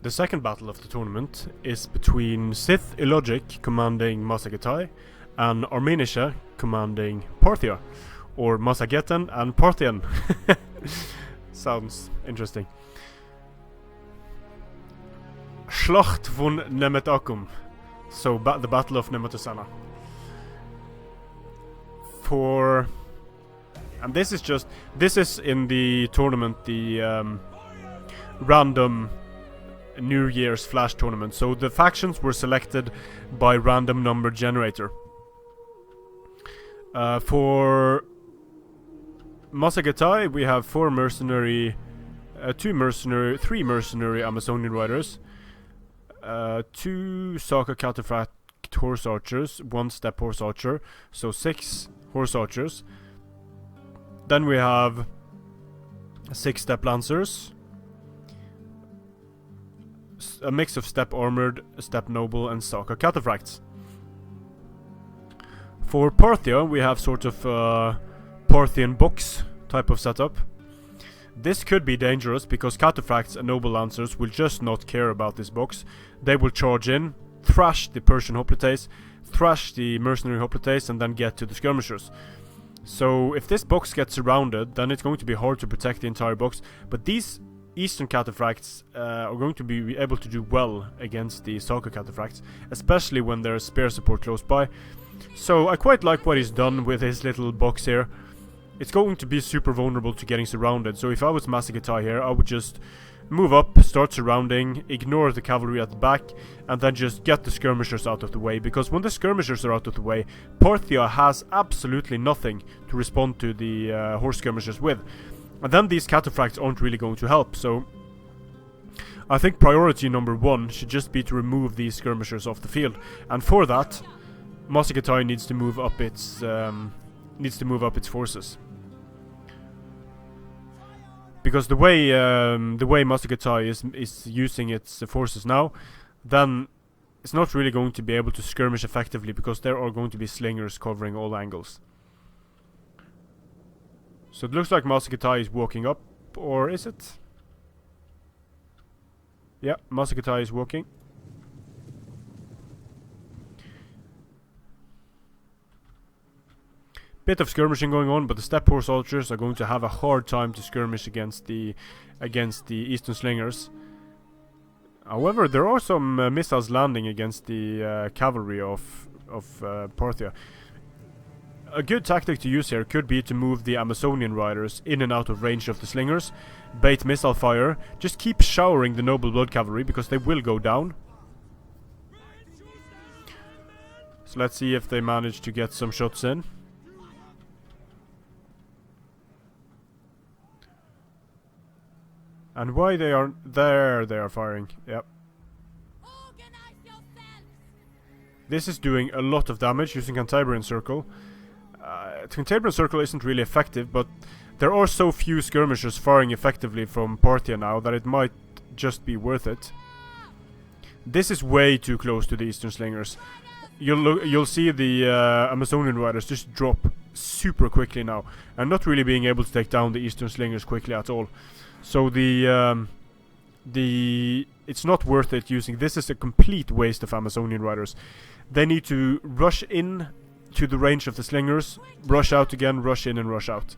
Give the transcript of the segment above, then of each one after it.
The second battle of the tournament is between SITH Illogic commanding Massagetae and Armenische commanding Parthia, or Massagetae and Parthian. Sounds interesting. Schlacht von Nemetacum, so the Battle of Nemetacum. And this is in the tournament, the random New Year's Flash tournament. So the factions were selected by random number generator. For Massagetae, we have 3 mercenary Amazonian riders, 2 Saka Cataphract horse archers, 1 step horse archer, so 6 horse archers. Then we have 6 step lancers, a mix of step armored, step noble, and Saka cataphracts. For Parthia, we have sort of Parthian box type of setup. This could be dangerous because cataphracts and noble lancers will just not care about this box. They will charge in, thrash the Persian hoplites, thrash the mercenary hoplites, and then get to the skirmishers. So if this box gets surrounded, then it's going to be hard to protect the entire box. But these Eastern cataphracts are going to be able to do well against the Saka cataphracts, especially when there's spear support close by. So I quite like what he's done with his little box here. It's going to be super vulnerable to getting surrounded, so if I was Massagetae here, I would just move up, start surrounding, ignore the cavalry at the back, and then just get the skirmishers out of the way, because when the skirmishers are out of the way, Parthia has absolutely nothing to respond to the horse skirmishers with. And then these cataphracts aren't really going to help, so I think priority number 1 should just be to remove these skirmishers off the field. And for that, Massagetae needs to move up its forces. Because the way Massagetae is using its forces now, then it's not really going to be able to skirmish effectively, because there are going to be slingers covering all angles. So it looks like Massagetae is walking up, or is it? Yeah, Massagetae is walking. Bit of skirmishing going on, but the step horse archers are going to have a hard time to skirmish against the Eastern slingers. However, there are some missiles landing against the cavalry of Parthia. A good tactic to use here could be to move the Amazonian riders in and out of range of the slingers, bait missile fire, just keep showering the noble blood cavalry because they will go down. So let's see if they manage to get some shots in. And why they are there, they are firing. Yep. This is doing a lot of damage using Cantabrian Circle. Cantabrian Circle isn't really effective, but there are so few skirmishers firing effectively from Parthia now that it might just be worth it. This is way too close to the Eastern slingers. You'll see the Amazonian riders just drop super quickly now, and not really being able to take down the Eastern slingers quickly at all. So it's not worth it using. This is a complete waste of Amazonian riders. They need to rush in to the range of the slingers, rush out again, rush in and rush out.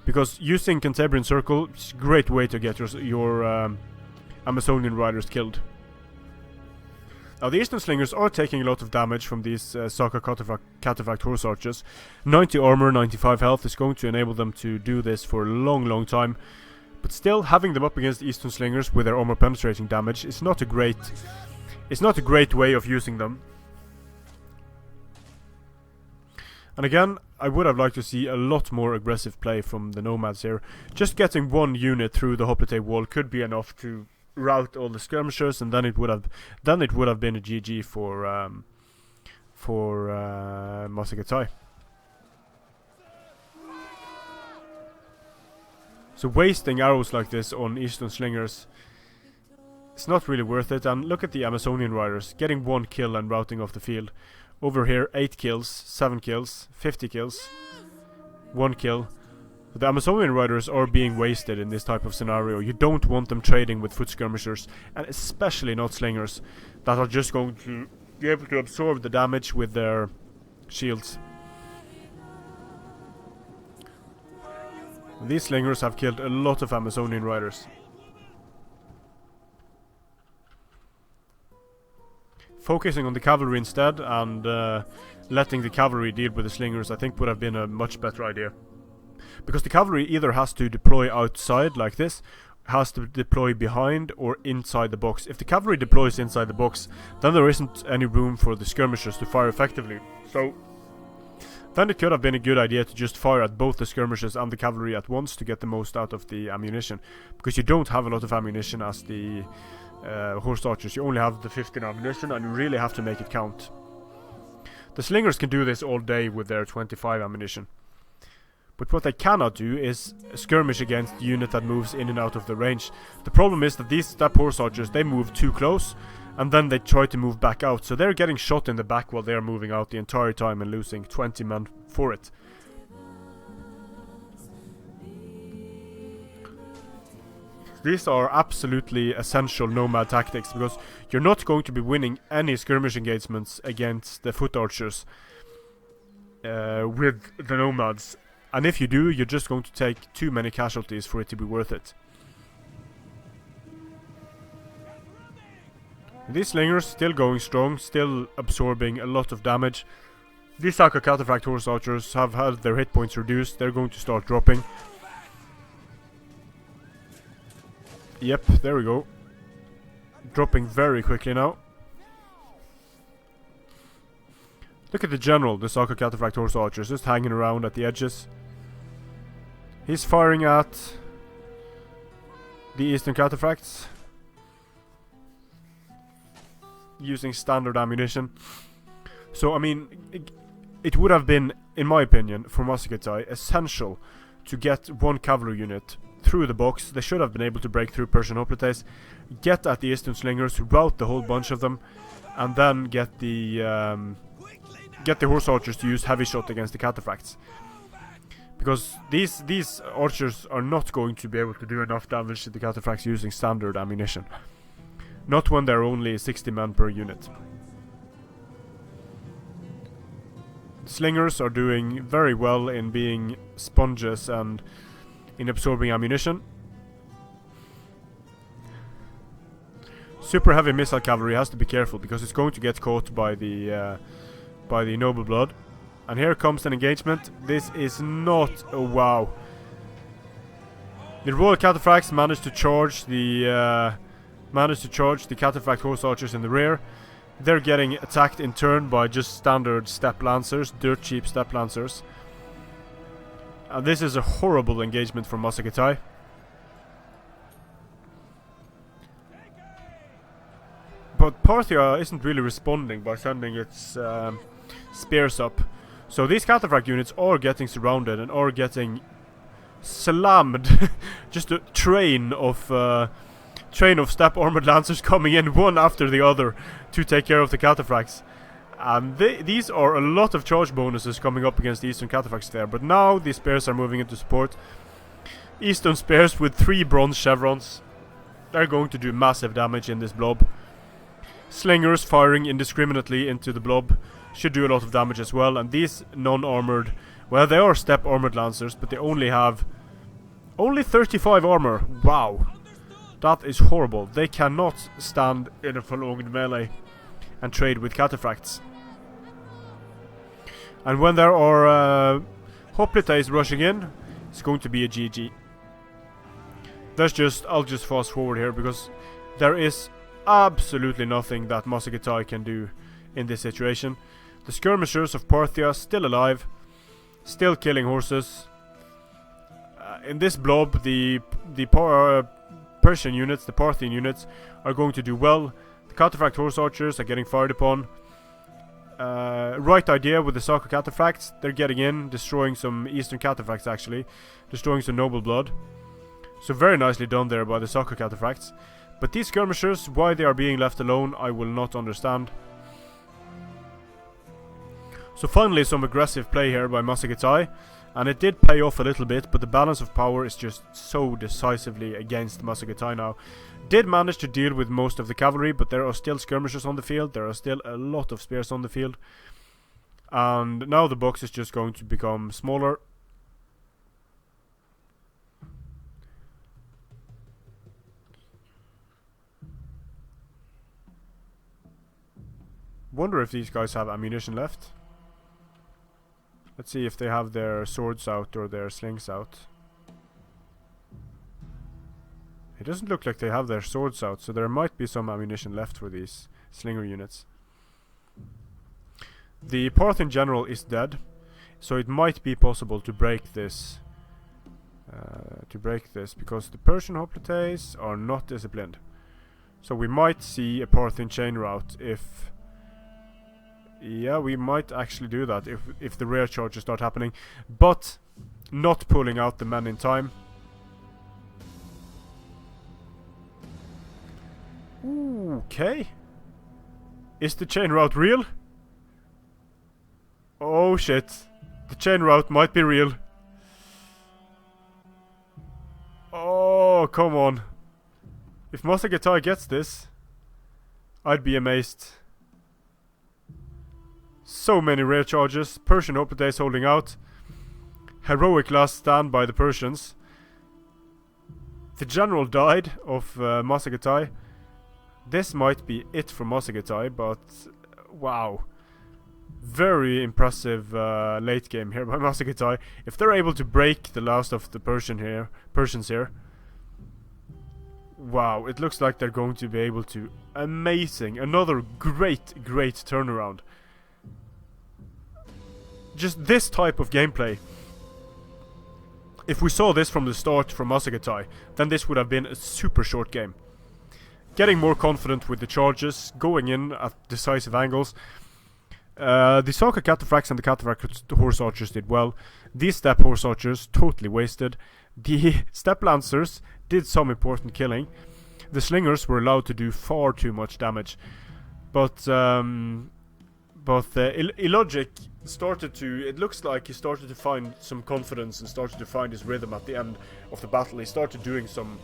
Because using Cantabrian Circle is a great way to get your Amazonian riders killed. Now the Eastern slingers are taking a lot of damage from these Saka Cataphract horse archers. 90 armor, 95 health is going to enable them to do this for a long time. But still, having them up against the Eastern slingers with their armor penetrating damage is not a great way of using them. And again, I would have liked to see a lot more aggressive play from the nomads here. Just getting 1 unit through the hoplite wall could be enough to rout all the skirmishers, and then it would have been a GG for Massagetae. So wasting arrows like this on Eastern slingers, it's not really worth it. And look at the Amazonian riders getting 1 kill and routing off the field. Over here, 8 kills, 7 kills, 50 kills, 1 kill. The Amazonian riders are being wasted in this type of scenario. You don't want them trading with foot skirmishers, and especially not slingers, that are just going to be able to absorb the damage with their shields. These slingers have killed a lot of Amazonian riders. Focusing on the cavalry instead and letting the cavalry deal with the slingers, I think would have been a much better idea. Because the cavalry either has to deploy outside like this, has to deploy behind or inside the box. If the cavalry deploys inside the box, then there isn't any room for the skirmishers to fire effectively. So then it could have been a good idea to just fire at both the skirmishers and the cavalry at once to get the most out of the ammunition. Because you don't have a lot of ammunition as the horse archers. You only have the 15 ammunition and you really have to make it count. The slingers can do this all day with their 25 ammunition. But what they cannot do is skirmish against the unit that moves in and out of the range. The problem is that these step horse archers, they move too close and then they try to move back out. So they're getting shot in the back while they're moving out the entire time and losing 20 men for it. These are absolutely essential nomad tactics, because you're not going to be winning any skirmish engagements against the foot archers with the nomads. And if you do, you're just going to take too many casualties for it to be worth it. These slingers still going strong, still absorbing a lot of damage. These Saka Cataphract horse archers have had their hit points reduced. They're going to start dropping. Yep, there we go. Dropping very quickly now. Look at the general, the Saka Cataphract horse archers, just hanging around at the edges. He's firing at the Eastern Cataphracts using standard ammunition. So, I mean, it would have been, in my opinion, for Massagetae, essential to get one cavalry unit through the box. They should have been able to break through Persian hoplites, get at the Eastern slingers, rout the whole bunch of them, and then get the horse archers to use heavy shot against the cataphracts. Because these archers are not going to be able to do enough damage to the cataphracts using standard ammunition. Not when there are only 60 men per unit. Slingers are doing very well in being sponges and in absorbing ammunition. Super heavy missile cavalry has to be careful because it's going to get caught by the noble blood. And here comes an engagement. This is not a wow. The Royal Cataphracts managed to charge the Cataphract horse archers in the rear. They're getting attacked in turn by just standard step lancers, dirt cheap step lancers. And this is a horrible engagement from Massagetae. But Parthia isn't really responding by sending its spears up. So these Cataphract units are getting surrounded and are getting slammed. Just a train of step armored lancers coming in one after the other to take care of the Cataphracts. And these are a lot of charge bonuses coming up against the Eastern Cataphracts there. But now the spears are moving into support. Eastern spears with 3 bronze chevrons. They're going to do massive damage in this blob. Slingers firing indiscriminately into the blob should do a lot of damage as well. And these non-armored, well, they are step armored lancers, but they only have 35 armor. Wow, that is horrible. They cannot stand in a prolonged melee and trade with cataphracts. And when there are hoplites rushing in, it's going to be a GG. I'll just fast forward here because there is absolutely nothing that Massagetae can do in this situation. The skirmishers of Parthia still alive, still killing horses. In this blob, the Persian units, the Parthian units, are going to do well. The Cataphract horse archers are getting fired upon. Right idea with the Saka Cataphracts. They're getting in, destroying some Eastern Cataphracts actually, destroying some noble blood. So very nicely done there by the Saka Cataphracts. But these skirmishers, why they are being left alone, I will not understand. So finally some aggressive play here by Massagetae. And it did pay off a little bit, but the balance of power is just so decisively against Massagetae now. Did manage to deal with most of the cavalry, but there are still skirmishers on the field. There are still a lot of spears on the field. And now the box is just going to become smaller. Wonder if these guys have ammunition left. Let's see if they have their swords out or their slings out. It doesn't look like they have their swords out, so there might be some ammunition left for these slinger units. The Parthian general is dead, so it might be possible to break this. Because the Persian hoplites are not disciplined. So we might see a Parthian chain route if... Yeah, we might actually do that if the rear charges start happening, but not pulling out the men in time. Okay. Is the chain route real? Oh shit. The chain route might be real. Oh, come on. If Massagetae gets this, I'd be amazed. So many rear charges. Persian hoplites holding out. Heroic last stand by the Persians. The general died of Massagetae. This might be it for Massagetae, but wow. Very impressive late game here by Massagetae. If they're able to break the last of the Persians here. Wow, it looks like they're going to be able to. Amazing. Another great turnaround. Just this type of gameplay. If we saw this from the start from Massagetae, then this would have been a super short game. Getting more confident with the charges, going in at decisive angles. The Saka Cataphracts and the Cataphract Horse Archers did well. These Steppe Horse Archers totally wasted. The Steppe Lancers did some important killing. The Slingers were allowed to do far too much damage. But Illogic started to... It looks like he started to find some confidence and started to find his rhythm at the end of the battle. He started doing some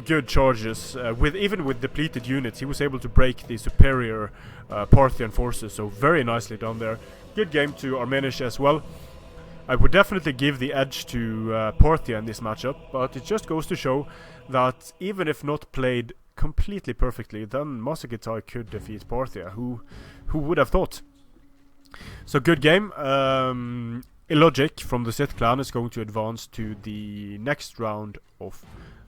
good charges. Even with depleted units, he was able to break the superior Parthian forces. So very nicely done there. Good game to Armenische as well. I would definitely give the edge to Parthia in this matchup, but it just goes to show that even if not played completely perfectly, then Massagetae could defeat Parthia. Who would have thought? So good game. Illogic from the SITH clan is going to advance to the next round of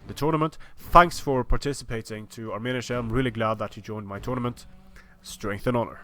the tournament. Thanks for participating to Armenische. I'm really glad that you joined my tournament. Strength and honor.